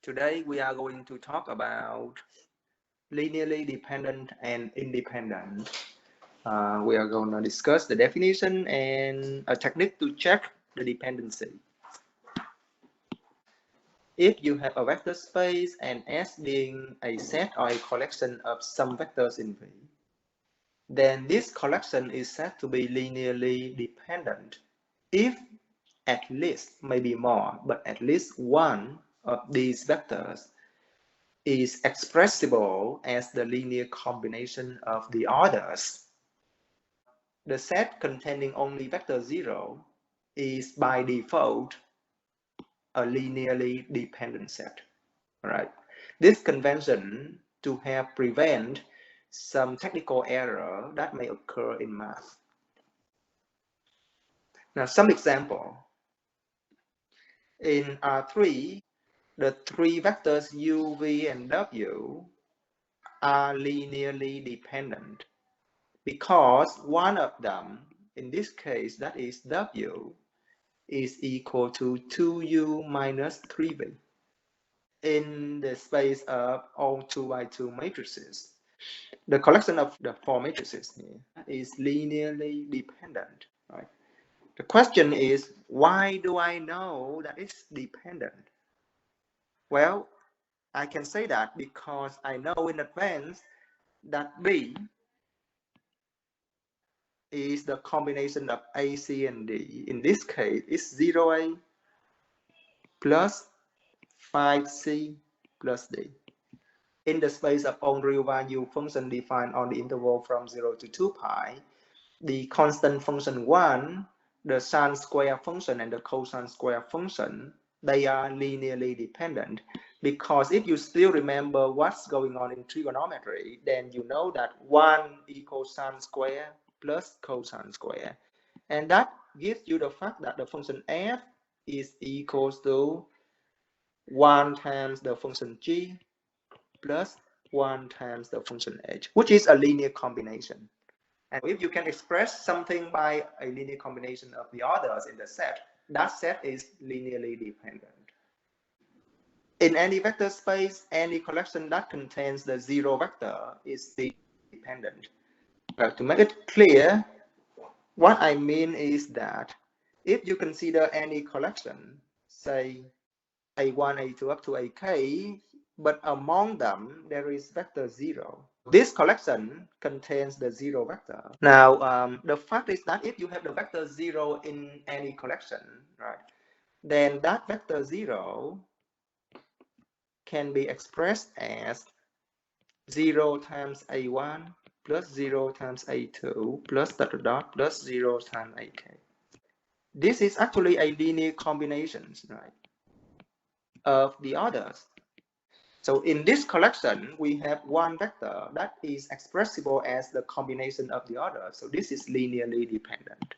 Today we are going to talk about linearly dependent and independent. We are going to discuss the definition and a technique to check the dependency. If you have a vector space and S being a set or a collection of some vectors in V, then this collection is said to be linearly dependent if at least, maybe more, but at least one of these vectors is expressible as the linear combination of the others. The set containing only vector 0 is by default a linearly dependent set. All right. This convention to help prevent some technical error that may occur in math. Now, some example. In R3, the three vectors u, v, and w are linearly dependent because one of them, in this case, that is w, is equal to 2u minus 3v. In the space of all 2 by 2 matrices, the collection of the four matrices here is linearly dependent. Right? The question is, why do I know that it's dependent? Well, I can say that because I know in advance that B is the combination of A, C, and D. In this case, it's 0A plus 5C plus D. In the space of all real value function defined on the interval from 0 to 2 pi, the constant function 1, the sine square function, and the cosine square function, they are linearly dependent. Because if you still remember what's going on in trigonometry, then you know that 1 equals sine square plus cosine square. And that gives you the fact that the function f is equals to 1 times the function g plus 1 times the function h, which is a linear combination. And if you can express something by a linear combination of the others in the set, that set is linearly dependent. In any vector space, any collection that contains the zero vector is dependent. But to make it clear, what I mean is that if you consider any collection, say A1, A2 up to AK, but among them there is vector 0. This collection contains the 0 vector. Now, the fact is that if you have the vector 0 in any collection, right, then that vector 0 can be expressed as 0 times A1 plus 0 times A2 plus dot dot plus 0 times AK. This is actually a linear combination, right, of the others. So in this collection, we have one vector that is expressible as the combination of the others. So this is linearly dependent.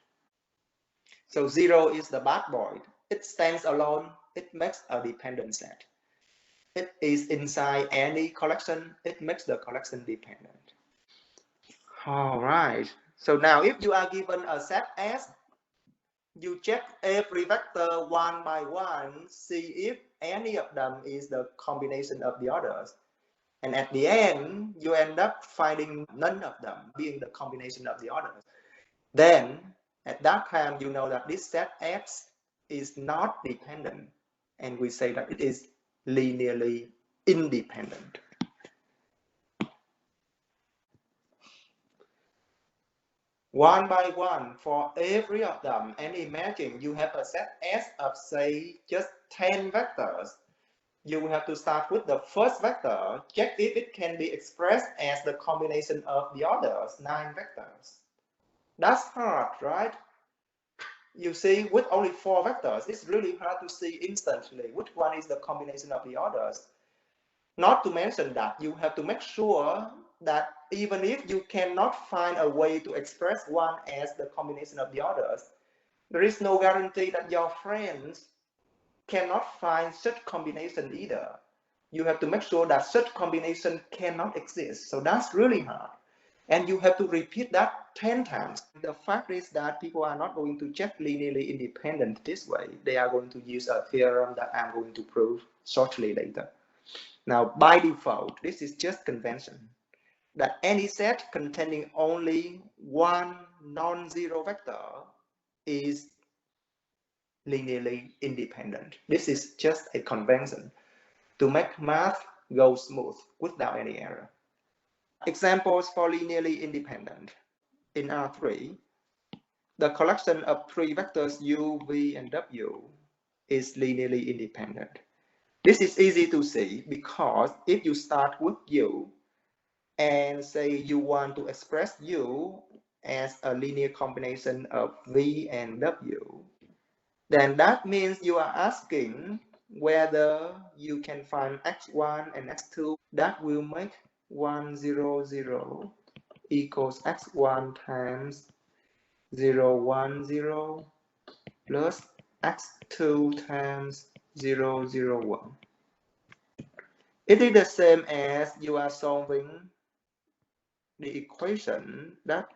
So 0 is the bad boy. It stands alone. It makes a dependent set. It is inside any collection. It makes the collection dependent. All right. So now if you are given a set S, you check every vector one by one, see if any of them is the combination of the others. And at the end, you end up finding none of them being the combination of the others. Then, at that time, you know that this set X is not dependent. And we say that it is linearly independent. One by one for every of them, and imagine you have a set S of, say, just 10 vectors. You will have to start with the first vector, check if it can be expressed as the combination of the others, 9 vectors. That's hard, right? You see, with only 4 vectors, it's really hard to see instantly which one is the combination of the others. Not to mention that you have to make sure that even if you cannot find a way to express one as the combination of the others, there is no guarantee that your friends cannot find such combination either. You have to make sure that such combination cannot exist. So that's really hard. And you have to repeat that 10 times. The fact is that people are not going to check linearly independent this way. They are going to use a theorem that I'm going to prove shortly later. Now, by default, this is just convention, that any set containing only one non-zero vector is linearly independent. This is just a convention to make math go smooth without any error. Examples for linearly independent. In R3, the collection of three vectors u, v, and w is linearly independent. This is easy to see because if you start with u and say you want to express u as a linear combination of v and w, then that means you are asking whether you can find x1 and x2 that will make 1, 0, 0 equals x1 times 0, 1, 0 plus x2 times 0, 0, 1. It is the same as you are solving the equation that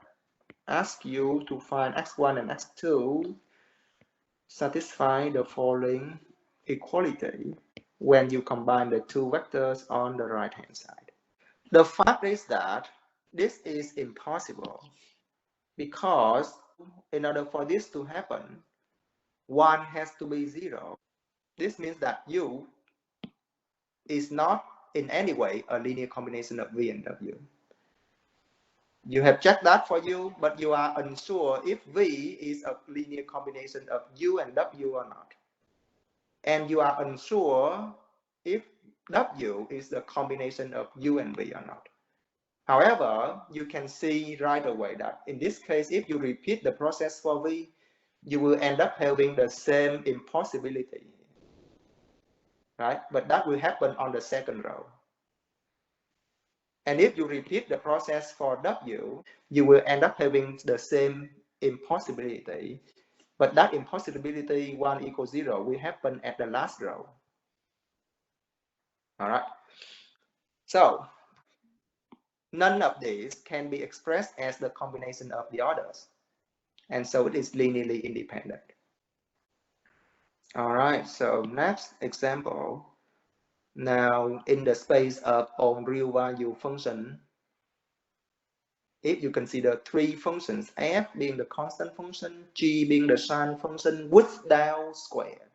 asks you to find x1 and x2 satisfy the following equality when you combine the two vectors on the right hand side. The fact is that this is impossible because in order for this to happen, 1 has to be 0. This means that u is not in any way a linear combination of v and w. You have checked that for u, but you are unsure if v is a linear combination of u and w or not. And you are unsure if w is a combination of u and v or not. However, you can see right away that in this case, if you repeat the process for v, you will end up having the same impossibility, right? But that will happen on the second row. And if you repeat the process for w, you will end up having the same impossibility. But that impossibility 1 equals 0 will happen at the last row. All right. So none of these can be expressed as the combination of the orders. And so it is linearly independent. All right, so next example. Now, in the space of all real value function, if you consider three functions, f being the constant function, g being the sine function without square,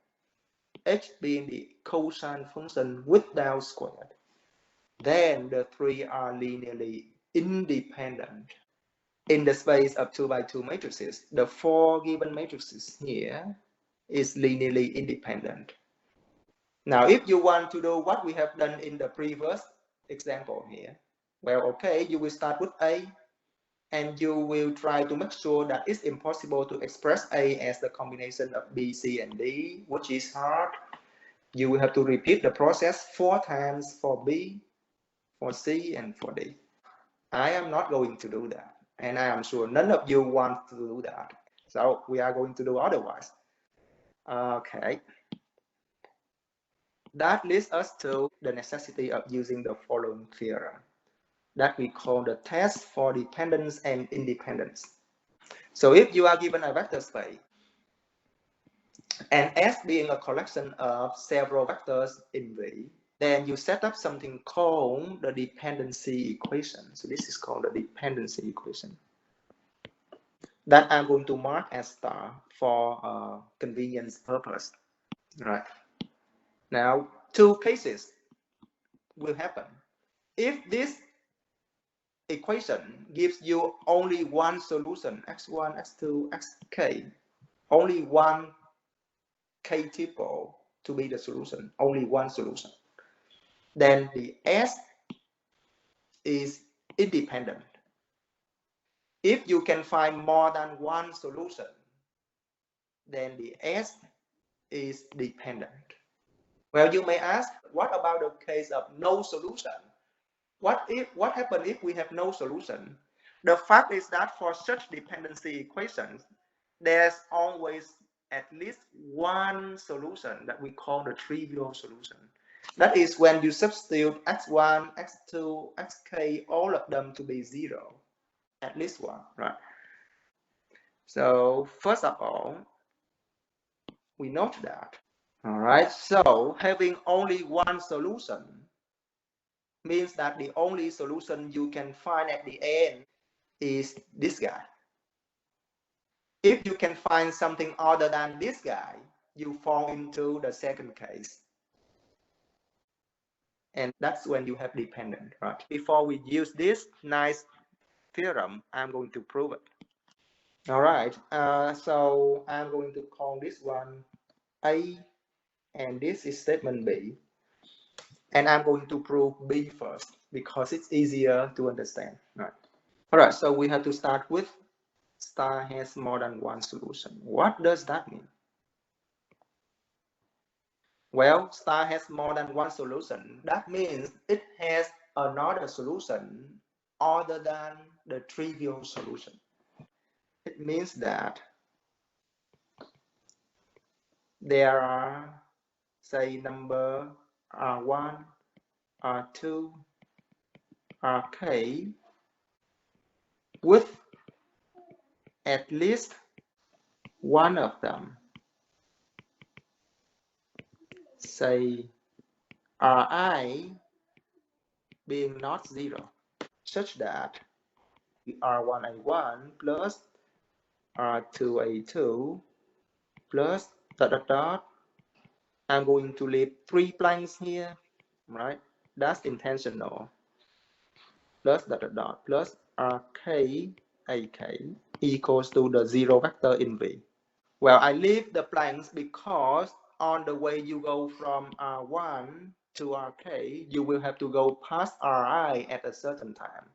h being the cosine function without squared, then the three are linearly independent. In the space of 2 by 2 matrices, the four given matrices here is linearly independent. Now, if you want to do what we have done in the previous example here, well, okay, you will start with A, and you will try to make sure that it's impossible to express A as the combination of B, C, and D, which is hard. You will have to repeat the process 4 times for B, for C, and for D. I am not going to do that, and I am sure none of you want to do that. So we are going to do otherwise. Okay. That leads us to the necessity of using the following theorem that we call the test for dependence and independence. So if you are given a vector space, and S being a collection of several vectors in V, then you set up something called the dependency equation. So this is called the dependency equation that I'm going to mark as star for convenience purpose. Right. Now, two cases will happen. If this equation gives you only one solution, x1, x2, xk, only one k-tuple to be the solution, only one solution, then the S is independent. If you can find more than one solution, then the S is dependent. Well, you may ask, what about the case of no solution? What happens if we have no solution? The fact is that for such dependency equations, there's always at least one solution that we call the trivial solution. That is when you substitute x1, x2, xk, all of them to be 0. At least one, right? So first of all, we note that. All right, so having only one solution means that the only solution you can find at the end is this guy. If you can find something other than this guy, you fall into the second case. And that's when you have dependent, right? Before we use this nice theorem, I'm going to prove it. All right, so I'm going to call this one A, and this is statement B. And I'm going to prove B first because it's easier to understand, right? All right, so we have to start with star has more than one solution. What does that mean? Well, star has more than one solution. That means it has another solution other than the trivial solution. It means that there are, say, number R1, R2, Rk with at least one of them, say Ri being not zero, such that R1A1 plus R2A2 plus dot dot dot. I'm going to leave 3 blanks here, right? That's intentional. Plus dot dot dot plus Rk Ak equals to the zero vector in V. Well, I leave the blanks because on the way you go from R1 to Rk, you will have to go past Ri at a certain time.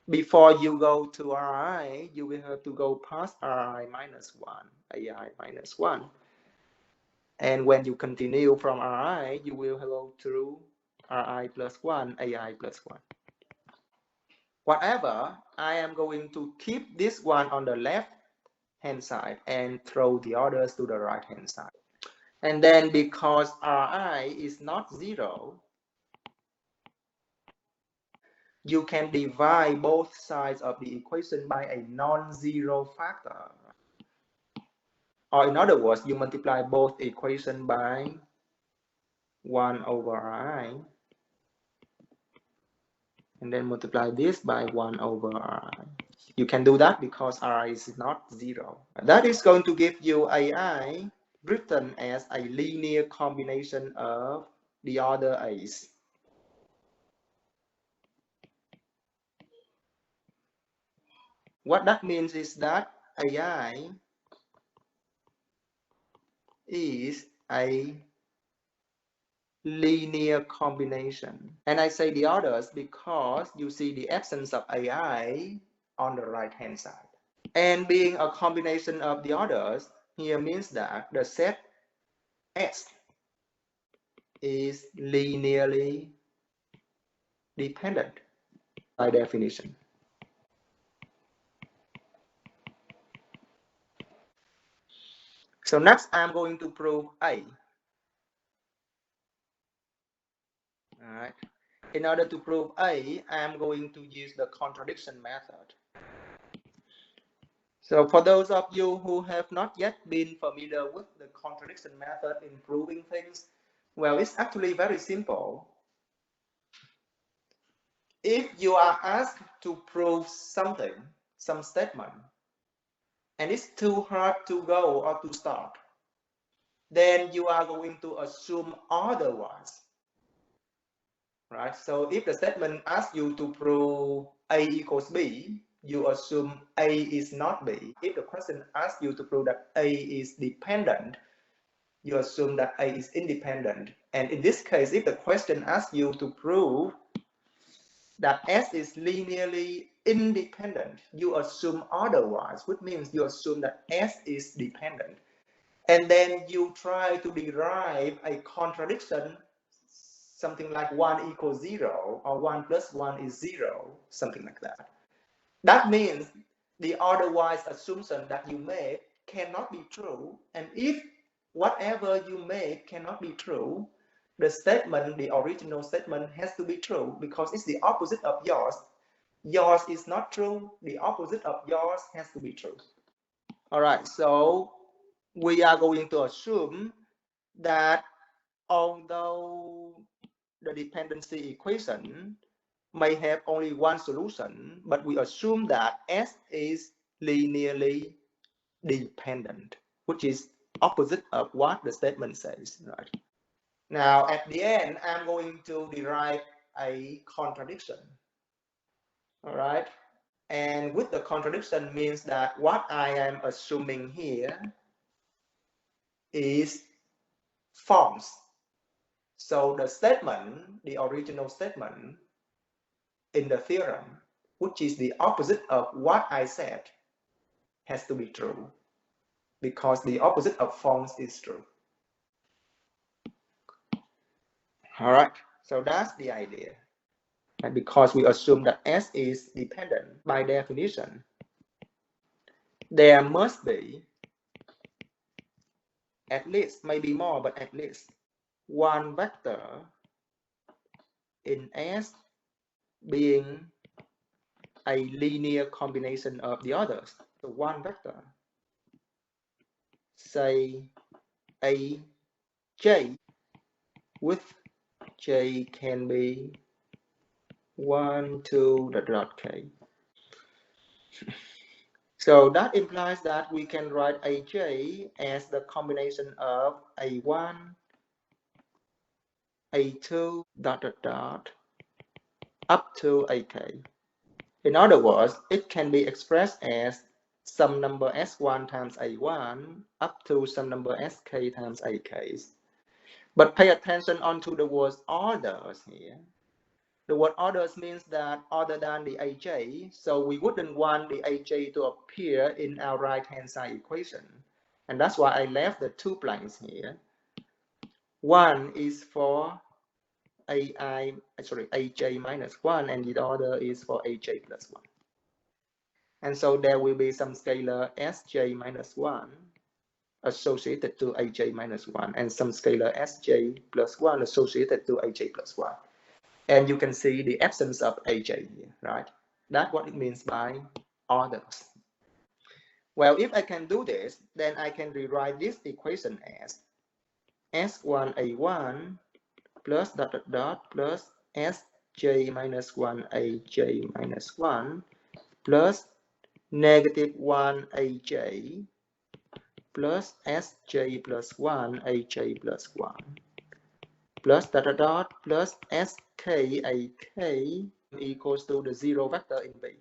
Before you go to Ri, you will have to go past Ri minus 1, Ai minus 1. And when you continue from Ri, you will go through Ri plus 1, Ai plus 1. Whatever, I am going to keep this one on the left hand side and throw the others to the right hand side. And then because Ri is not zero, you can divide both sides of the equation by a non-zero factor. Or in other words, you multiply both equations by 1 over Ri, and then multiply this by 1 over Ri. You can do that because Ri is not zero. That is going to give you Ai written as a linear combination of the other A's. What that means is that Ai is a linear combination. And I say the others because you see the absence of Ai on the right hand side. And being a combination of the others here means that the set S is linearly dependent by definition. So next I'm going to prove A. All right. In order to prove A, I'm going to use the contradiction method. So for those of you who have not yet been familiar with the contradiction method in proving things, well, it's actually very simple. If you are asked to prove something, some statement, and it's too hard to go or to start, then you are going to assume otherwise, right? So if the statement asks you to prove A equals B, you assume A is not B. If the question asks you to prove that A is dependent, you assume that A is independent. And in this case, if the question asks you to prove that S is linearly independent, you assume otherwise, which means you assume that S is dependent. And then you try to derive a contradiction, something like 1 equals 0 or 1 plus 1 is 0, something like that. That means the otherwise assumption that you make cannot be true. And if whatever you make cannot be true, the statement, the original statement, has to be true because it's the opposite of yours. Yours is not true. The opposite of yours has to be true. All right, so we are going to assume that although the dependency equation may have only one solution, but we assume that S is linearly dependent, which is opposite of what the statement says, right? Now, at the end, I'm going to derive a contradiction, all right? And with the contradiction means that what I am assuming here is false. So the statement, the original statement in the theorem, which is the opposite of what I said, has to be true, because the opposite of false is true. All right, so that's the idea. And because we assume that S is dependent, by definition, there must be at least, maybe more, but at least one vector in S being a linear combination of the others. So one vector, say a j, with j can be 1, 2, k. So that implies that we can write aj as the combination of a1, a2, up to ak. In other words, it can be expressed as some number s1 times a1 up to some number sk times ak. But pay attention onto the word orders here. The word orders means that other than the aj, so we wouldn't want the aj to appear in our right-hand side equation. And that's why I left the two blanks here. One is for aj minus 1, and the other is for aj plus 1. And so there will be some scalar sj minus 1 associated to aj minus 1, and some scalar sj plus 1 associated to aj plus 1. And you can see the absence of aj here, right? That's what it means by orders. Well, if I can do this, then I can rewrite this equation as s1a1 plus plus sj minus 1 aj minus 1 plus negative 1 aj plus sj plus 1 aj plus 1 plus plus sk ak equals to the zero vector in B.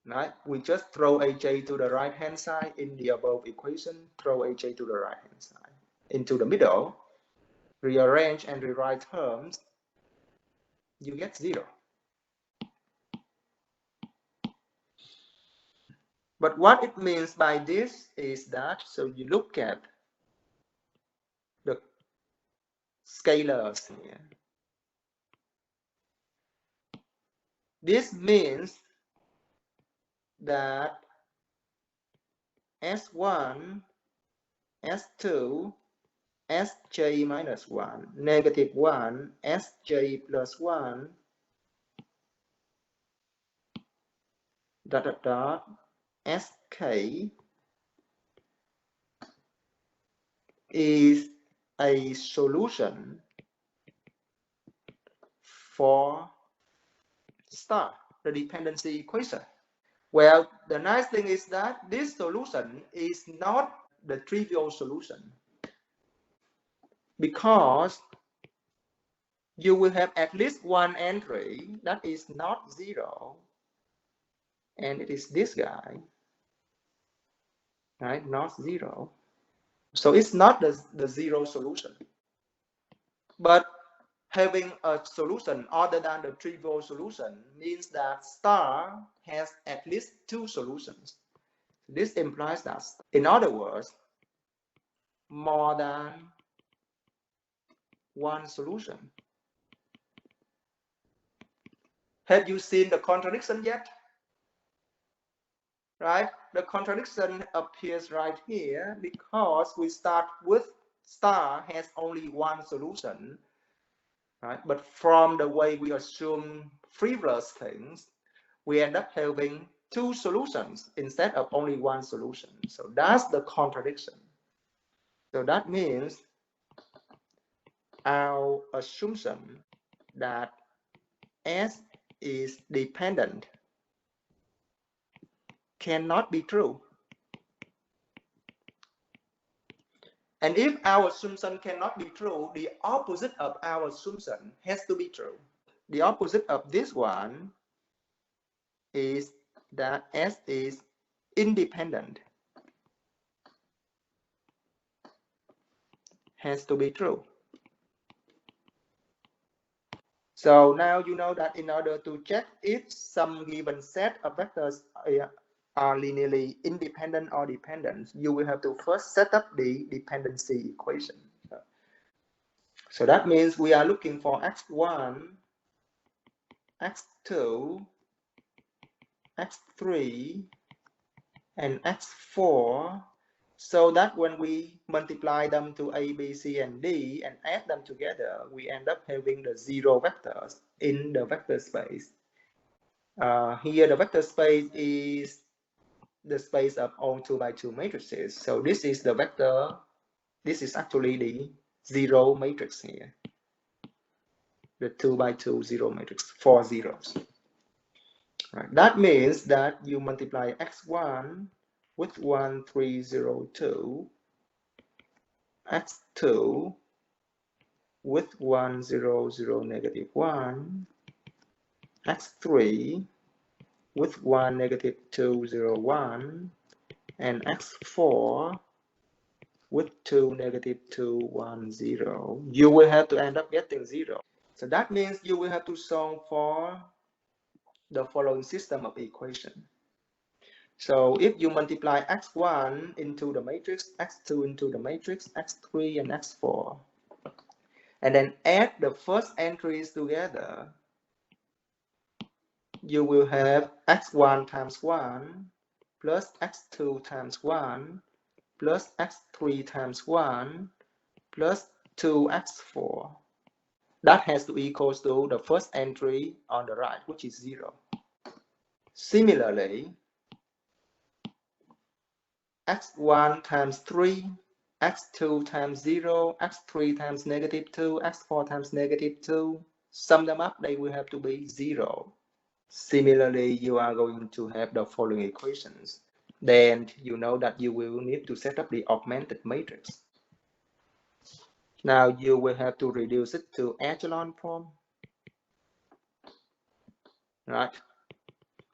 Right? We just throw aj to the right hand side in the above equation, throw aj to the right hand side. Into the middle, rearrange and rewrite terms, you get 0. But what it means by this is that, so you look at the scalars here. This means that S1, S2, Sj minus 1, negative 1, Sj plus 1, Sk is a solution for star, the dependency equation. Well, the nice thing is that this solution is not the trivial solution, because you will have at least one entry that is not 0, and it is this guy, right? Not 0. So it's not the 0 solution. But having a solution other than the trivial solution means that star has at least 2 solutions. This implies that, in other words, more than one solution. Have you seen the contradiction yet? Right? The contradiction appears right here because we start with star has only one solution, right? But from the way we assume frivolous things, we end up having 2 solutions instead of only one solution. So that's the contradiction. So that means our assumption that S is dependent cannot be true. And if our assumption cannot be true, the opposite of our assumption has to be true. The opposite of this one is that S is independent. Has to be true. So now you know that in order to check if some given set of vectors are linearly independent or dependent, you will have to first set up the dependency equation. So that means we are looking for x1, x2, x3, and x4, so that when we multiply them to a, b, c, and d and add them together, we end up having the zero vectors in the vector space. Here the vector space is the space of all 2 by 2 matrices. So this is the vector, this is actually the zero matrix here. The 2 by 2 zero matrix, 4 zeros. Right. That means that you multiply x1 with 1, 3, 0, 2, x2 with 1, 0, 0, negative 1, x3 with 1, negative 2, 0, 1, and x4 with 2, negative 2, 1, 0. You will have to end up getting 0. So that means you will have to solve for the following system of equation. So if you multiply x1 into the matrix, x2 into the matrix, x3 and x4, and then add the first entries together, you will have x1 times 1 plus x2 times 1 plus x3 times 1 plus 2x4. That has to equal to the first entry on the right, which is 0. Similarly, x1 times 3, x2 times 0, x3 times negative 2, x4 times negative 2, sum them up, they will have to be 0. Similarly, you are going to have the following equations. Then you know that you will need to set up the augmented matrix. Now you will have to reduce it to echelon form. Right?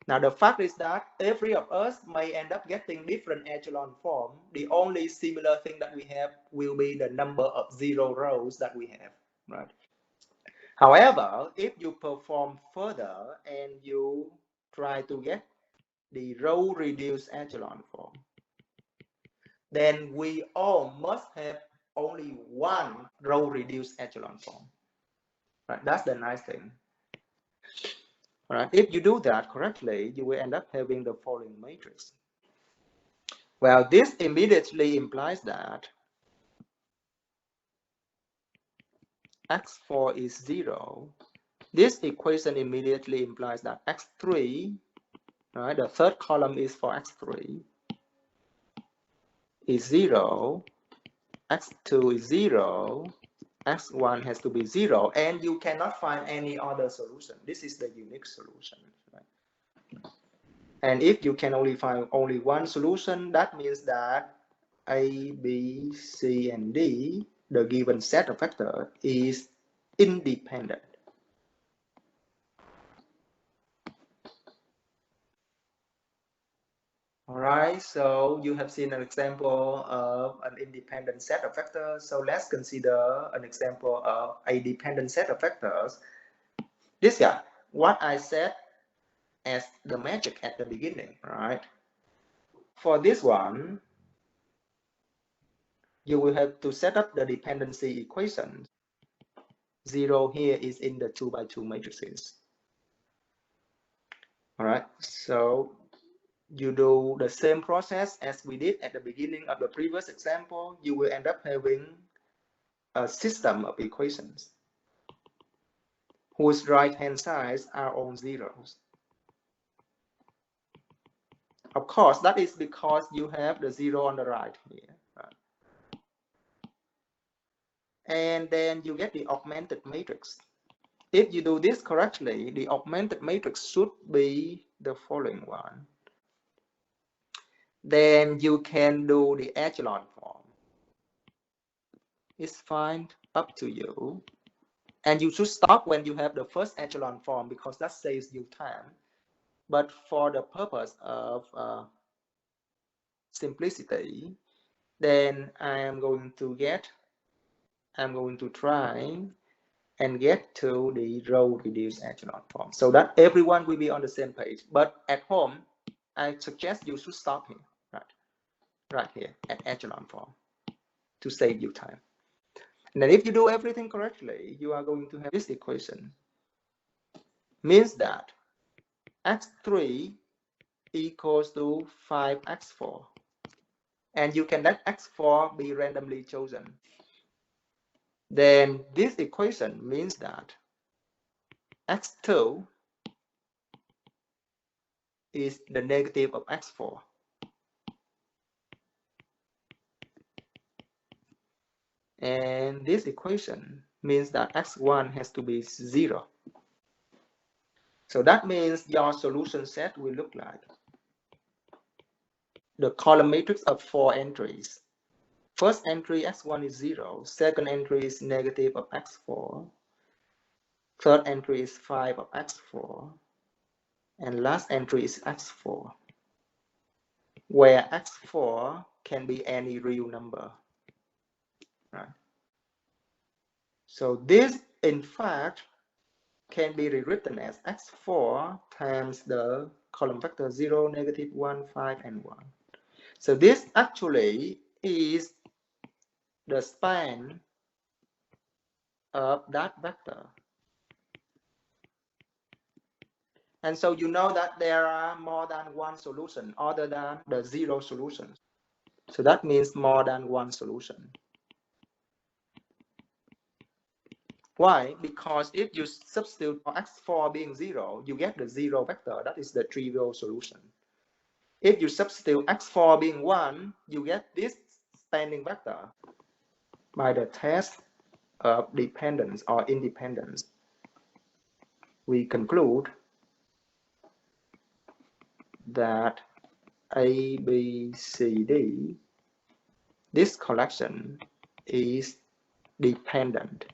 Now the fact is that every of us may end up getting different echelon form. The only similar thing that we have will be the number of 0 rows that we have, right? However, if you perform further and you try to get the row reduced echelon form, then we all must have only one row reduced echelon form, right? That's the nice thing. Right? If you do that correctly, you will end up having the following matrix. Well, this immediately implies that x4 is 0. This equation immediately implies that x3, right, the third column is for x3, is 0, x2 is 0, x1 has to be 0, and you cannot find any other solution. This is the unique solution. Right? And if you can only find only one solution, that means that A, B, C, and D, the given set of vectors, is independent. All right, so you have seen an example of an independent set of vectors. So let's consider an example of a dependent set of vectors. This guy, what I said as the magic at the beginning, right? For this one, you will have to set up the dependency equation. 0 here is in the 2 by 2 matrices. All right, so you do the same process as we did at the beginning of the previous example. You will end up having a system of equations whose right-hand sides are all zeros. Of course, that is because you have the 0 on the right here. Right? and then you get the augmented matrix. If you do this correctly, the augmented matrix should be the following one. Then you can do the echelon form. It's fine, up to you. And you should stop when you have the first echelon form because that saves you time. But for the purpose of simplicity, then I'm going to try and get to the row reduced echelon form so that everyone will be on the same page. But at home, I suggest you should stop here, right here at echelon form to save you time. And then if you do everything correctly, you are going to have this equation. Means that x3 equals to 5x4. And you can let x4 be randomly chosen. Then this equation means that x2 is the negative of x4. And this equation means that x1 has to be 0. So that means your solution set will look like the column matrix of 4 entries. First entry x1 is 0, second entry is negative of x4, third entry is 5 of x4, and last entry is x4, where x4 can be any real number. Right? So this, in fact, can be rewritten as x4 times the column vector 0, negative 1, 5, and 1. So this actually is the span of that vector. And so you know that there are more than one solution other than the 0 solution. So that means more than one solution. Why? Because if you substitute for x4 being 0, you get the 0 vector. That is the trivial solution. If you substitute x4 being 1, you get this spanning vector. By the test of dependence or independence, we conclude that A, B, C, D, this collection is dependent.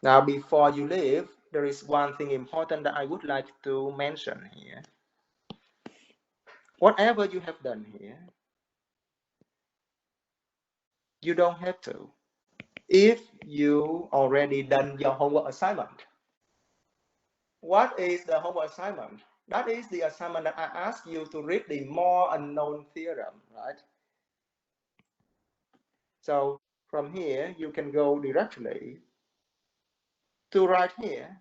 Now, before you leave, there is one thing important that I would like to mention here. Whatever you have done here, you don't have to. If you already done your homework assignment. What is the homework assignment? That is the assignment that I asked you to read the more unknown theorem, right? So from here, you can go directly to right here.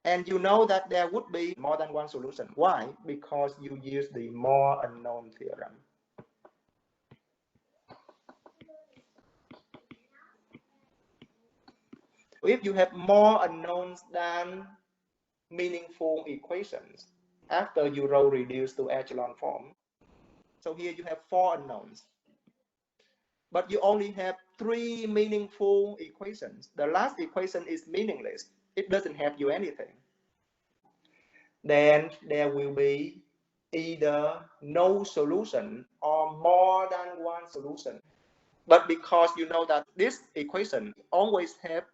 And you know that there would be more than one solution. Why? Because you use the more unknown theorem. If you have more unknowns than meaningful equations after you row reduce to echelon form, so here you have 4 unknowns. But you only have 3 meaningful equations. The last equation is meaningless. It doesn't help you anything. Then there will be either no solution or more than one solution. But because you know that this equation always have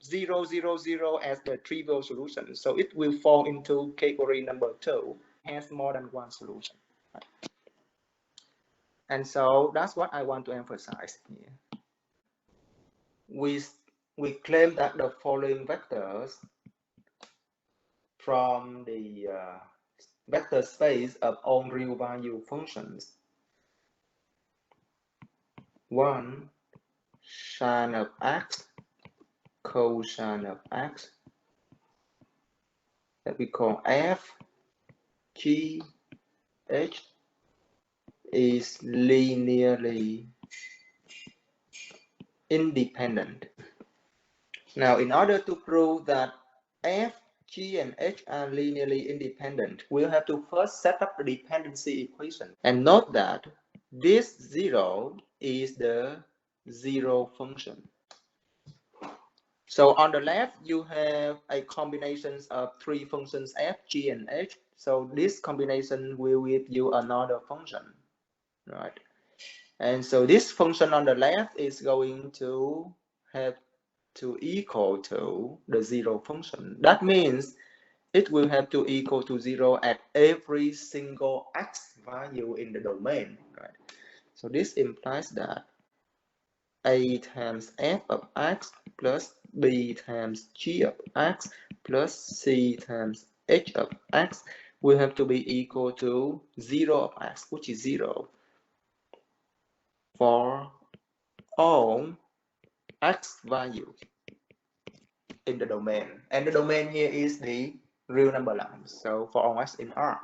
0, 0, 0 as the trivial solution, so it will fall into category number 2, has more than one solution. And so that's what I want to emphasize here. We claim that the following vectors from the vector space of all real value functions. 1, sine of x, cosine of x, that we call f, g, h, is linearly independent. Now, in order to prove that f, g, and h are linearly independent, we'll have to first set up the dependency equation. And note that this 0 is the zero function. So on the left, you have a combination of three functions f, g, and h. So this combination will give you another function, right? And so this function on the left is going to have to equal to the zero function. That means it will have to equal to 0 at every single x value in the domain, right? So this implies that a times f of x plus b times g of x plus c times h of x will have to be equal to 0 of x, which is 0 for all x values in the domain. And the domain here is the real number line. So for all x in R.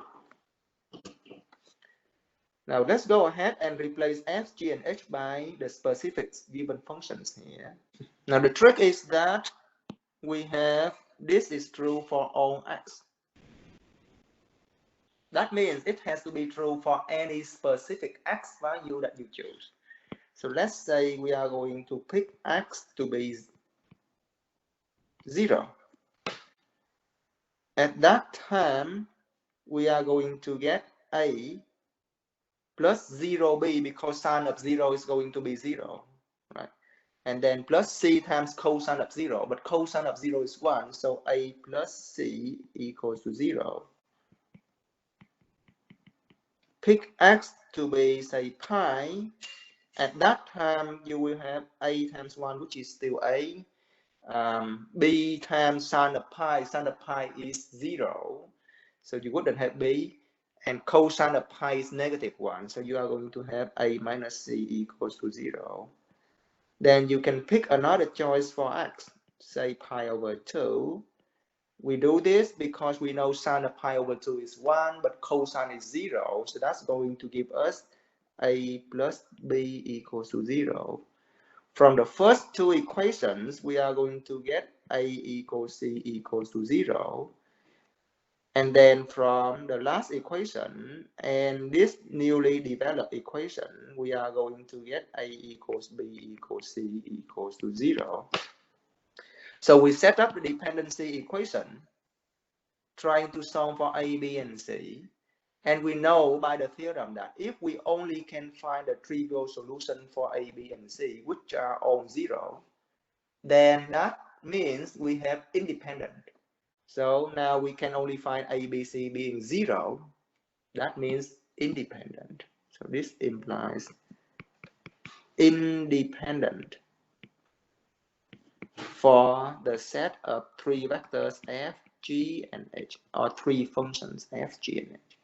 Now let's go ahead and replace f, g, and h by the specific given functions here. Now the trick is that we have this is true for all x. That means it has to be true for any specific x value that you choose. So let's say we are going to pick x to be 0. At that time, we are going to get a plus 0b because sine of 0 is going to be 0, right? And then plus c times cosine of 0, but cosine of 0 is 1, so a plus c equals to 0. Pick x to be, say, pi. At that time, you will have a times 1, which is still a. B times sine of pi is 0. So you wouldn't have b. And cosine of pi is negative 1. So you are going to have a minus c equals to 0. Then you can pick another choice for x, say pi over 2. We do this because we know sine of pi over 2 is 1, but cosine is 0. So that's going to give us a plus b equals to 0. From the first two equations, we are going to get a equals c equals to 0. And then from the last equation and this newly developed equation, we are going to get a equals b equals c equals to 0. So we set up the dependency equation, trying to solve for a, b, and c. And we know by the theorem that if we only can find a trivial solution for a, b, and c, which are all 0, then that means we have independent. So now we can only find a, b, c being 0. That means independent. So this implies independent for the set of three vectors f, g, and h, or three functions f, g, and h.